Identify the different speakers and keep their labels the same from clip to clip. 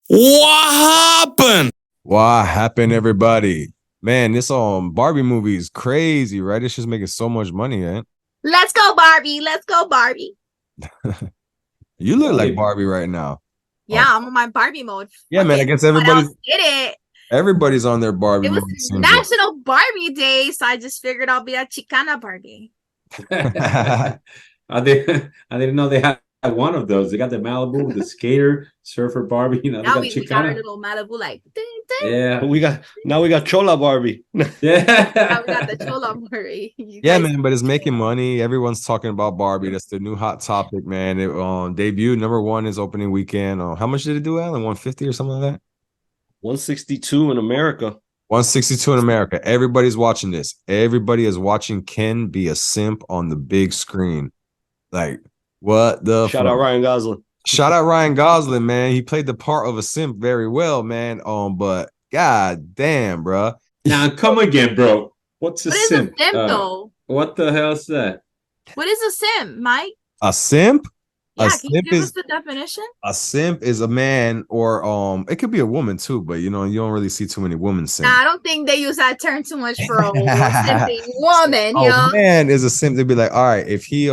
Speaker 1: What happened?
Speaker 2: What happened, everybody? Man, this Barbie movie is crazy, right? It's just making so much money, man.
Speaker 3: Let's go, Barbie. Let's go, Barbie.
Speaker 2: You look like Barbie right now.
Speaker 3: Yeah, I'm on my Barbie mode.
Speaker 2: Yeah, man. I guess everybody's
Speaker 3: did it.
Speaker 2: Everybody's on their Barbie.
Speaker 3: It was National Barbie Day, so I just figured I'll be a Chicana Barbie.
Speaker 4: I didn't know they had one of those. They got the Malibu, the skater, surfer Barbie. You know,
Speaker 3: now
Speaker 4: we
Speaker 3: got our little Malibu, like
Speaker 4: yeah.
Speaker 1: We got Chola Barbie.
Speaker 4: Yeah,
Speaker 3: now we got the Chola Barbie.
Speaker 2: Yeah, man, but it's making money. Everyone's talking about Barbie. That's the new hot topic, man. It debuted #1 is opening weekend. How much did it do, Alan? 150 or something like that?
Speaker 1: 162 in America.
Speaker 2: 162 in America. Everybody's watching this. Everybody is watching Ken be a simp on the big screen. Like, what the
Speaker 1: Shout out Ryan Gosling.
Speaker 2: Shout out Ryan Gosling, man. He played the part of a simp very well, man. But god damn, bro.
Speaker 4: Now come again, bro. What's a simp?
Speaker 3: What is a simp, though?
Speaker 4: What the hell is that?
Speaker 3: What is a simp, Mike?
Speaker 2: A simp?
Speaker 3: Yeah, can you give us the definition?
Speaker 2: A simp is a man, or it could be a woman too, but you don't really see too many women simp.
Speaker 3: Nah, I don't think they use that term too much for a simping woman.
Speaker 2: Man is a simp. They'd be like, all right, if he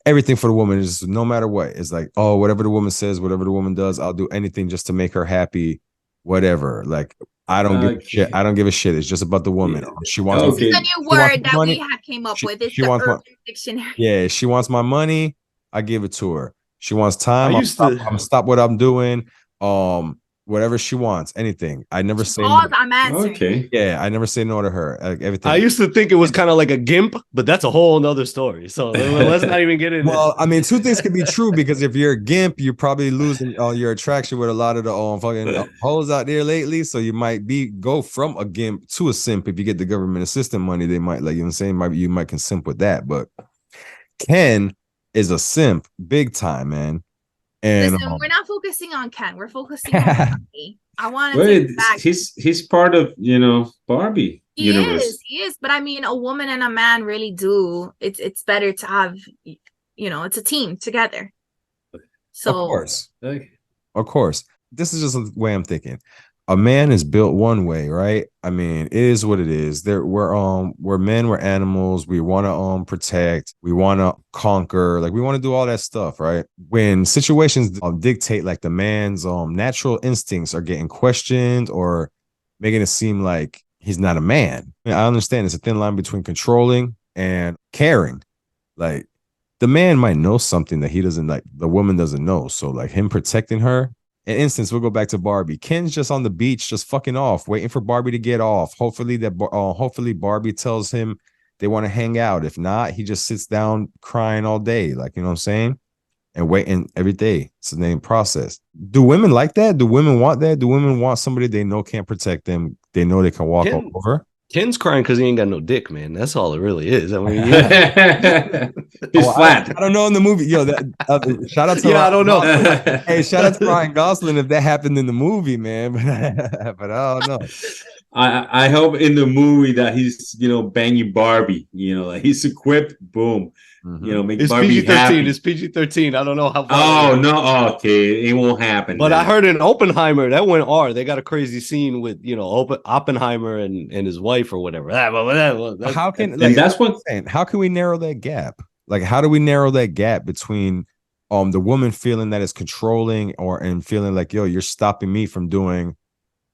Speaker 2: everything for the woman is no matter what. It's like, oh, whatever the woman says, whatever the woman does, I'll do anything just to make her happy, whatever. Like, I don't give a shit. I don't give a shit. It's just about the woman. She wants.
Speaker 3: This is a new word that we have came up with. It's the Urban Dictionary.
Speaker 2: Yeah, she wants my money. I give it to her. She wants time. I'm stop what I'm doing. Whatever she wants, anything. I never say no.
Speaker 3: I'm answering.
Speaker 4: Okay.
Speaker 2: Yeah, I never say no to her. Everything.
Speaker 1: I used to think it was kind of like a gimp, but that's a whole nother story. So let's not even get into it.
Speaker 2: Well, I mean, two things can be true, because if you're a gimp, you're probably losing your attraction with a lot of the fucking hoes out there lately. So you might go from a gimp to a simp. If you get the government assistance money, they might, like, you know what I'm saying, you might can simp with that. But Ken is a simp big time, man. And
Speaker 3: listen, we're not focusing on Ken. We're focusing on Barbie. I want to take back.
Speaker 4: He's part of Barbie universe.
Speaker 3: He is. But I mean, a woman and a man really do. It's better to have, it's a team together. So
Speaker 2: of course, this is just the way I'm thinking. A man is built one way, right? I mean, it is what it is. We're men, we're animals. We want to protect, we want to conquer, like we want to do all that stuff, right? When situations dictate, like the man's natural instincts are getting questioned or making it seem like he's not a man. I understand it's a thin line between controlling and caring. Like, the man might know something that he doesn't, like, the woman doesn't know. So like him protecting her. In instance, we'll go back to Barbie. Ken's just on the beach, just fucking off, waiting for Barbie to get off. Hopefully Barbie tells him they want to hang out. If not, he just sits down crying all day, like, you know what I'm saying, and waiting every day. It's the same process. Do women like that? Do women want that? Do women want somebody they know can't protect them? They know they can walk all over.
Speaker 1: Ken's crying because he ain't got no dick, man. That's all it really is. I mean,
Speaker 4: he's flat.
Speaker 2: I don't know in the movie. Yo, shout out to
Speaker 1: I don't know.
Speaker 2: Hey, shout out to Ryan Gosling if that happened in the movie, man. But I don't know.
Speaker 4: I hope in the movie that he's banging Barbie. Like he's equipped. Boom. Make
Speaker 1: it's
Speaker 4: Barbie
Speaker 1: PG-13.
Speaker 4: happy.
Speaker 1: It's PG-13. I don't know how
Speaker 4: far. Oh no, okay, it won't happen.
Speaker 1: But I heard in Oppenheimer that went R. They got a crazy scene with Oppenheimer and his wife or whatever.
Speaker 2: How can we narrow that gap? Like, how do we narrow that gap between the woman feeling that it's controlling and feeling like, yo, you're stopping me from doing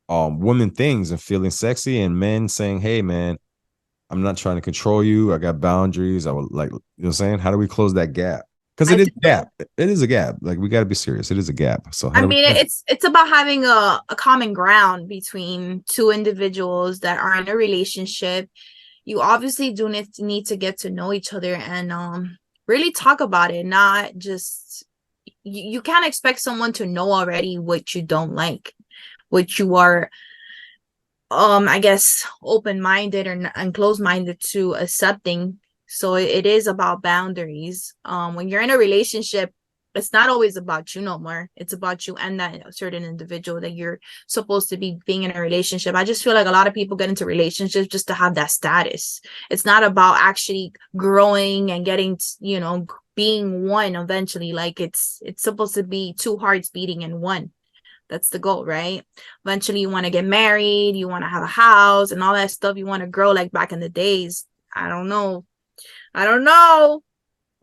Speaker 2: women things and feeling sexy, and men saying, hey man, I'm not trying to control you. I got boundaries. I would, like, you know what I'm saying? How do we close that gap? Because it is a gap. It is a gap. Like, we got to be serious. It is a gap. So
Speaker 3: it's about having a common ground between two individuals that are in a relationship. You obviously do need to get to know each other and really talk about it. Not just, you can't expect someone to know already what you don't like, what you are I guess open-minded and closed-minded to accepting. So it is about boundaries. When you're in a relationship, it's not always about you no more. It's about you and that certain individual that you're supposed to be being in a relationship. I just feel like a lot of people get into relationships just to have that status. It's not about actually growing and getting, being one eventually. Like, it's supposed to be two hearts beating in one. That's the goal, right? Eventually you want to get married, you want to have a house and all that stuff. You want to grow like back in the days. I don't know. It's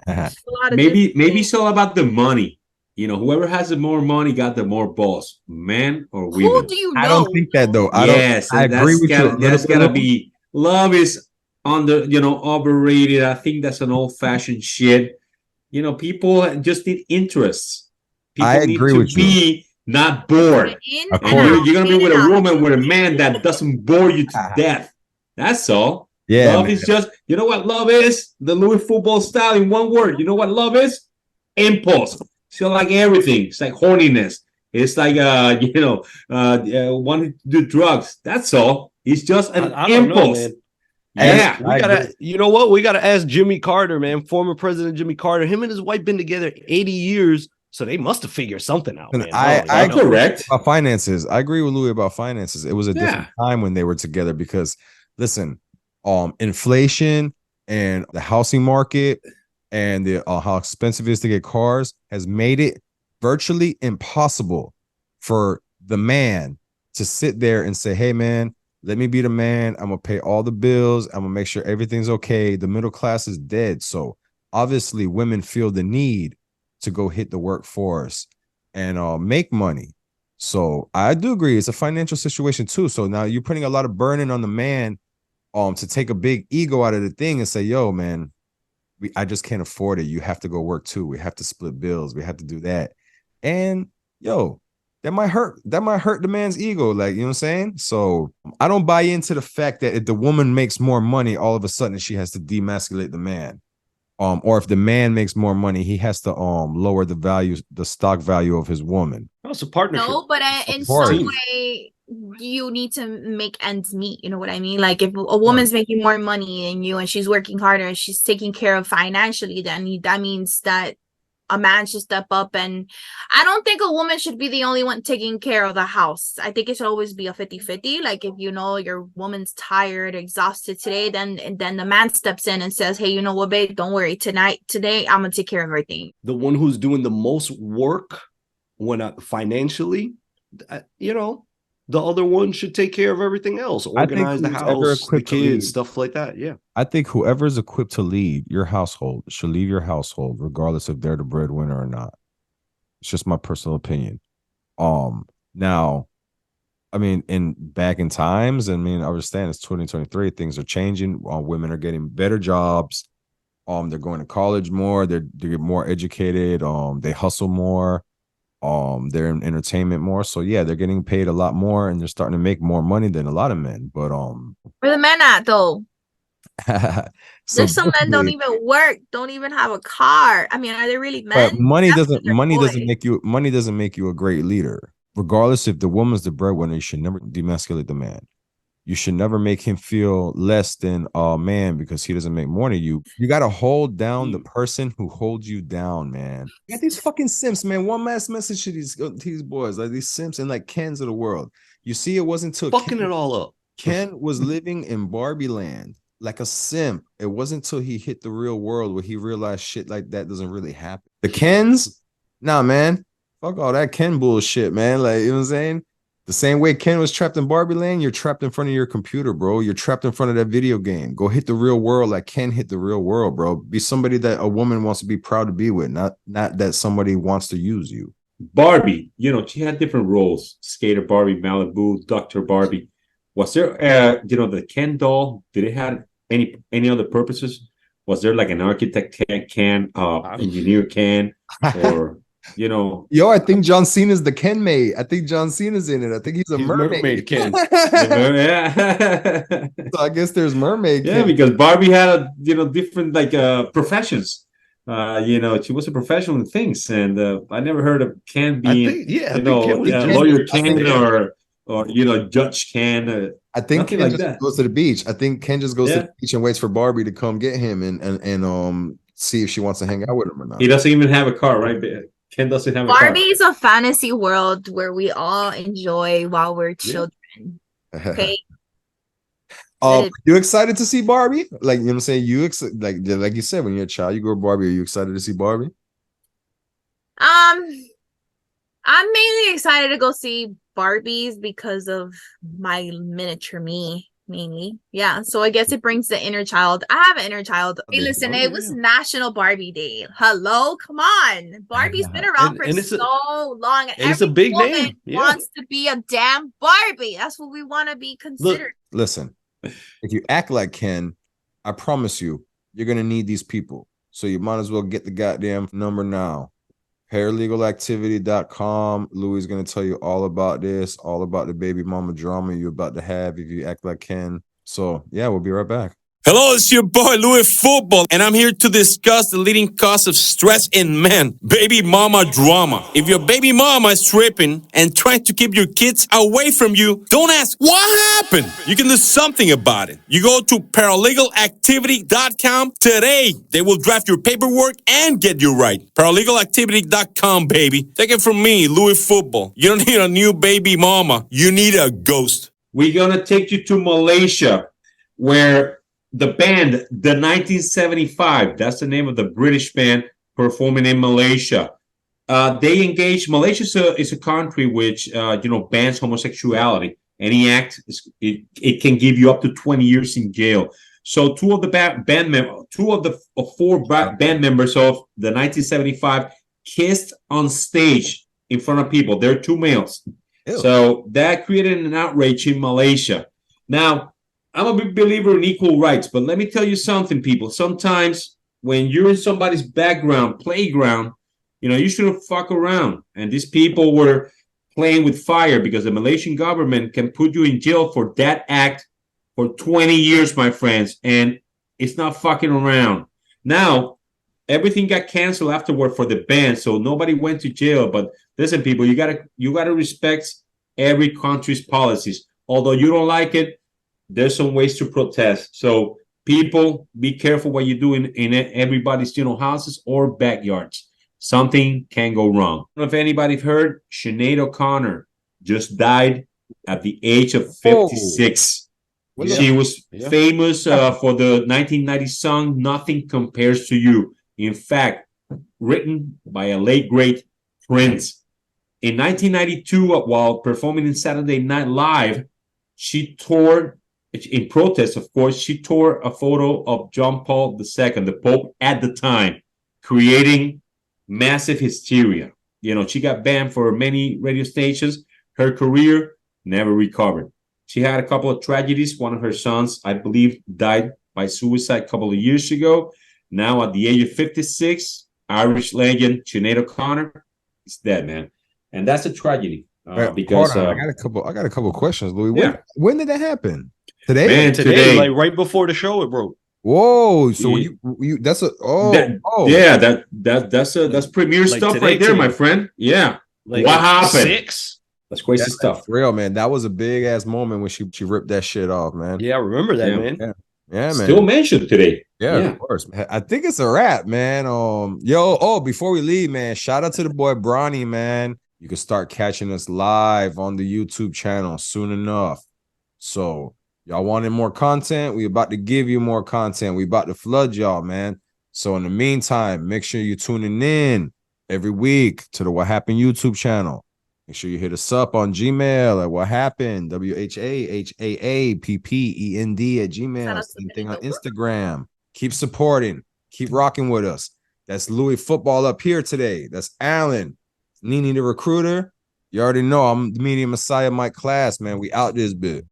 Speaker 3: a lot of
Speaker 4: Maybe
Speaker 3: different
Speaker 4: maybe
Speaker 3: things.
Speaker 4: it's all about the money. You know, whoever has the more money got the more balls, man or
Speaker 3: Who
Speaker 4: women.
Speaker 3: do you
Speaker 2: I don't
Speaker 3: know?
Speaker 2: think that though.
Speaker 4: Yes,
Speaker 2: I agree with you a little
Speaker 4: that's
Speaker 2: bit.
Speaker 4: gotta be love is overrated. I think that's an old fashioned shit. You know, people just need interests.
Speaker 2: I
Speaker 4: People need
Speaker 2: agree
Speaker 4: to
Speaker 2: with you.
Speaker 4: be not bored.
Speaker 3: In
Speaker 2: Of
Speaker 3: and
Speaker 4: And
Speaker 2: course.
Speaker 3: out,
Speaker 4: you're gonna be
Speaker 3: in
Speaker 4: with
Speaker 3: and
Speaker 4: a
Speaker 3: out.
Speaker 4: woman, with a man that doesn't bore you to death. That's all.
Speaker 2: Yeah,
Speaker 4: Love
Speaker 2: man.
Speaker 4: is just, you know what love is? The Louis football style in one word. You know what love is? Impulse. So like everything, it's like horniness. It's like wanting to do drugs. That's all. It's just an
Speaker 1: I don't know,
Speaker 4: impulse.
Speaker 1: man.
Speaker 4: Yeah.
Speaker 1: We gotta, you know what? We gotta ask Jimmy Carter, man, former President Jimmy Carter. Him and his wife been together 80 years, so they must have figured something out,
Speaker 2: And
Speaker 1: man.
Speaker 2: I
Speaker 4: That's
Speaker 2: agree
Speaker 4: correct.
Speaker 2: about finances. I agree with Louis about finances. It was a different
Speaker 4: Yeah.
Speaker 2: time when they were together because listen, inflation and the housing market and the how expensive it is to get cars has made it virtually impossible for the man to sit there and say, "Hey, man, let me be the man. I'm gonna pay all the bills. I'm gonna make sure everything's okay." The middle class is dead. So obviously, women feel the need to go hit the workforce and make money. So I do agree, it's a financial situation too. So now you're putting a lot of burden on the man to take a big ego out of the thing and say, "Yo, man, I just can't afford it. You have to go work too. We have to split bills. We have to do that." And yo, that might hurt. That might hurt the man's ego. Like, you know what I'm saying? So I don't buy into the fact that if the woman makes more money, all of a sudden she has to demasculate the man. Or if the man makes more money, he has to lower the stock value of his woman.
Speaker 1: No, it's a partnership.
Speaker 3: No, but in
Speaker 2: Of course.
Speaker 3: some way, you need to make ends meet. You know what I mean? Like if a woman's making more money than you and she's working harder and she's taking care of financially, then that means that a man should step up. And I don't think a woman should be the only one taking care of the house. I think it should always be a 50-50. Like if you know your woman's tired, exhausted today, then the man steps in and says, "Hey, you know what, babe, don't worry. Today, I'm gonna take care of everything."
Speaker 1: The one who's doing the most work when financially, the other one should take care of everything else,
Speaker 2: I think
Speaker 1: organize the
Speaker 2: who's ever
Speaker 1: house, the
Speaker 2: equipped to lead.
Speaker 1: kids, stuff like that. Yeah.
Speaker 2: I think whoever's equipped to lead your household should leave your household, regardless if they're the breadwinner or not. It's just my personal opinion. Now, I mean, back in times, I mean, I understand it's 2023, things are changing. Women are getting better jobs. They're going to college more. They get more educated. They hustle more. They're in entertainment more. So yeah, they're getting paid a lot more, and they're starting to make more money than a lot of men. But
Speaker 3: Where the men at though?
Speaker 2: so
Speaker 3: There's some men don't
Speaker 2: basically,
Speaker 3: even work, don't even have a car. I mean, are they really men?
Speaker 2: but money
Speaker 3: That's
Speaker 2: doesn't
Speaker 3: their
Speaker 2: money doesn't
Speaker 3: boy.
Speaker 2: make you a great leader. Regardless if the woman's the breadwinner, you should never demasculate the man. You should never make him feel less than a man because he doesn't make more than you. You got to hold down the person who holds you down, man. You got these fucking simps, man. One last message to these boys, like these simps and like Kens of the world. You see, it wasn't until
Speaker 1: Fucking it all up.
Speaker 2: Ken was living in Barbie land like a simp. It wasn't until he hit the real world where he realized shit like that doesn't really happen. The Kens, nah, man. Fuck all that Ken bullshit, man. Like, you know what I'm saying? The same way Ken was trapped in Barbie land, you're trapped in front of your computer, bro. You're trapped in front of that video game. Go hit the real world like Ken hit the real world, bro. Be somebody that a woman wants to be proud to be with, not that somebody wants to use you.
Speaker 4: Barbie, she had different roles. Skater Barbie, Malibu, Dr. Barbie. Was there the Ken doll? Did it have any other purposes? Was there like an architect Ken, engineer Ken, or
Speaker 2: Yo, I think John Cena's the Ken mate. I think John Cena's in it. I think he's a mermaid.
Speaker 1: Ken.
Speaker 4: yeah.
Speaker 2: So I guess there's mermaid
Speaker 4: Yeah,
Speaker 2: Ken.
Speaker 4: because Barbie had different professions. She was a professional in things, and I never heard of Ken being
Speaker 1: I think Ken was just
Speaker 4: lawyer Ken
Speaker 1: there.
Speaker 4: or judge Ken.
Speaker 2: I think
Speaker 4: nothing
Speaker 2: Ken
Speaker 4: like
Speaker 2: just
Speaker 4: that.
Speaker 2: goes to the beach. I think Ken just goes to
Speaker 4: Yeah.
Speaker 2: the beach and waits for Barbie to come get him and see if she wants to hang out with him or not.
Speaker 4: He doesn't even have a car, right? Ken doesn't have a car.
Speaker 3: Barbie is a fantasy world where we all enjoy while we're children. Okay.
Speaker 2: You excited to see Barbie? Like, you know what I'm saying? Like you said, when you're a child, you go to Barbie. Are you excited to see Barbie?
Speaker 3: I I'm mainly excited to go see Barbies because of my miniature me, mainly. Yeah, so I guess it brings the inner child. I have an inner child. Hey, listen,
Speaker 1: Oh,
Speaker 3: it was
Speaker 1: yeah.
Speaker 3: National Barbie Day. Hello, come on. Barbie's been around for
Speaker 1: And it's
Speaker 3: so long, and
Speaker 1: a
Speaker 3: every
Speaker 1: big
Speaker 3: woman
Speaker 1: name. Yeah.
Speaker 3: wants to be a damn Barbie. That's what we want to be
Speaker 1: Look,
Speaker 3: considered.
Speaker 2: Listen, if you act like Ken, I promise you, you're gonna need these people. So you might as well get the goddamn number now. Paralegalactivity.com. Louis is gonna tell you all about this, all about the baby mama drama you're about to have if you act like Ken. So yeah, we'll be right back.
Speaker 5: Hello, it's your boy Louis Football, and I'm here to discuss the leading cause of stress in men, baby mama drama. If your baby mama is tripping and trying to keep your kids away from you, don't ask, what happened? You can do something about it. You go to paralegalactivity.com today. They will draft your paperwork and get you right. Paralegalactivity.com, baby. Take it from me, Louis Football. You don't need a new baby mama. You need a ghost.
Speaker 4: We're gonna take you to Malaysia, where the band, the 1975, that's the name of the British band performing in Malaysia. They engage. Malaysia is a country which bans homosexuality. Any act it can give you up to 20 years in jail. So two of the four band members of the 1975 kissed on stage in front of people. They're two males.
Speaker 2: Ew.
Speaker 4: So that created an outrage in Malaysia. Now, I'm a big believer in equal rights, but let me tell you something, people. Sometimes when you're in somebody's playground, you shouldn't fuck around. And these people were playing with fire because the Malaysian government can put you in jail for that act for 20 years, my friends. And it's not fucking around. Now, everything got canceled afterward for the band, so nobody went to jail. But listen, people, you gotta respect every country's policies. Although you don't like it, there's some ways to protest. So people, be careful what you do in everybody's houses or backyards. Something can go wrong. I don't know if anybody's heard, Sinead O'Connor just died at the age of 56.
Speaker 2: Well,
Speaker 4: She was
Speaker 1: Yeah.
Speaker 4: famous for the 1990 song Nothing Compares to You. In fact, written by a late great Prince. In 1992, while performing in Saturday Night Live, she tore, in protest, of course, she tore a photo of John Paul II, the Pope at the time, creating massive hysteria. She got banned for many radio stations. Her career never recovered. She had a couple of tragedies. One of her sons, I believe, died by suicide a couple of years ago. Now, at the age of 56, Irish legend Sinead O'Connor is dead, man. And that's a tragedy. Because
Speaker 2: hold on, I got a couple of questions, Louis.
Speaker 4: Yeah.
Speaker 2: When did that happen? Today?
Speaker 4: Man,
Speaker 1: Today, like right before the show, it broke.
Speaker 2: Whoa! So
Speaker 4: Yeah.
Speaker 2: you that's a
Speaker 4: that's premier
Speaker 1: Like
Speaker 4: stuff
Speaker 1: today,
Speaker 4: right there, my friend. Yeah.
Speaker 1: Like
Speaker 4: What happened?
Speaker 1: 6?
Speaker 4: That's crazy stuff.
Speaker 2: real, man. That was a big ass moment when she ripped that shit off, man.
Speaker 1: Yeah, I remember that,
Speaker 4: Yeah.
Speaker 1: man.
Speaker 2: Yeah, man.
Speaker 4: Still mentioned today.
Speaker 2: Yeah, of course. I think it's a wrap, man. Before we leave, man, shout out to the boy Bronny, man. You can start catching us live on the YouTube channel soon enough. So y'all wanted more content? We about to give you more content. We about to flood y'all, man. So in the meantime, make sure you're tuning in every week to the What Happened YouTube channel. Make sure you hit us up on Gmail at What Happened, WHAHAAPPEND at Gmail. Same thing on Instagram. Keep supporting. Keep rocking with us. That's Louis Football up here today. That's Alan. Nene the Recruiter. You already know I'm the Media Messiah, Mike Class, man. We out this bit.